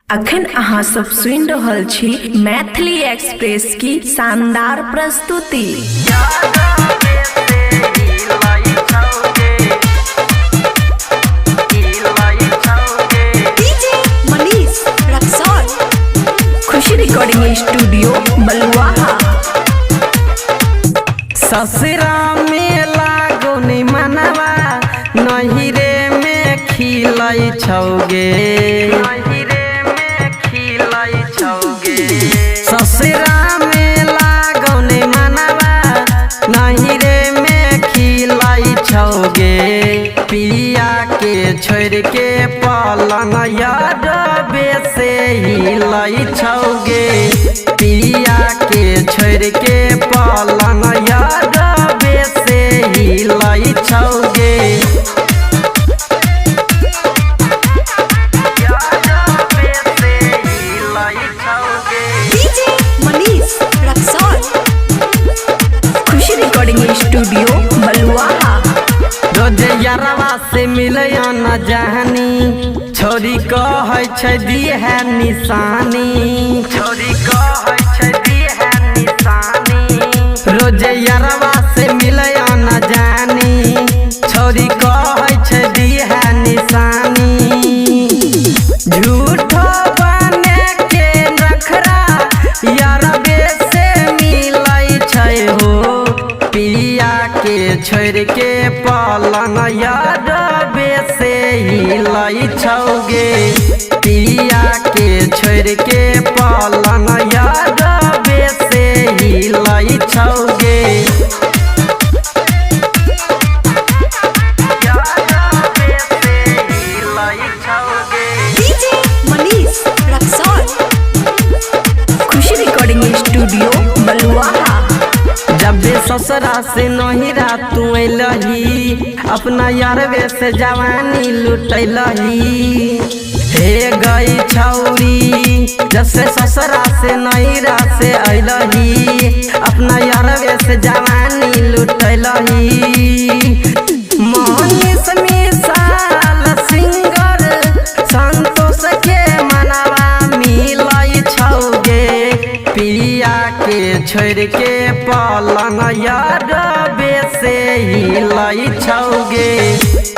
अखन अहाँ सब सुनि रहल छी मैथिली एक्सप्रेस की शानदार प्रस्तुति। खुशी रिकॉर्डिंग स्टूडियो बलुआहा। ससुरा में लागो नि मनवा नहिरे में खिलै छौगे, ससुरा में लागो नि मनवा नहिरे में खिलै छौगे। पिया के छोड़ के पलंग यादवे से हिलै छौगे, पिया के छोड़ के पलंग यादवे से हिलै छौगे। खुशी रिकॉर्डिंग स्टूडियो बलुआहा। रोज यारवा से मिले न जानी, छोरी कहै छै दिहे निशानी, छोरी कहै छै दिहे निशानी। रोज यारवा से मिले न जानी, छोरी कहै छै दिहे निशानी। झूठो बने के नखरा यारवे से मिलै छै हो, पिया के छोड़ के पलंग यादवे से हिलै छौगे, पिया के छोड़ के पलंग यादवे से हिलै छौगे। खुशी रिकॉर्डिंग स्टूडियो बलुआहा। जब ससुरा से नहिरा तू अइलही, अपना यारवे से जवानी लुटैलही। हे गई छौरी जैसे ससुरा से नहिरा से अइलही, अपना यारवे से जवानी लुटैलही। मनीष मिसाल सिंगर संतोष के मनवा मिलै छौगे, पिया के छोड़ के पलंग यादवे से हिलै छौगे,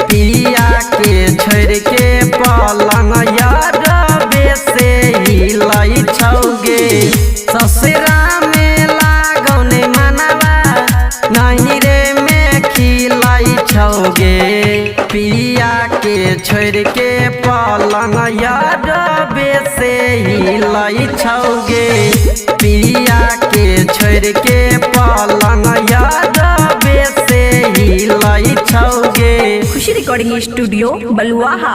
पिया के छोड़ के पलंग यादवे से हिलै छौगे। ससुरा में लागो नि मनवा नहिरे में खिलै छौगे, पिया के छोड़ के पलंग यादवे से हिलै छौगे, पिया के छोड़ के पलंग यादवे से हिलै छौगे। खुशी रिकॉर्डिंग स्टूडियो बलुआहा।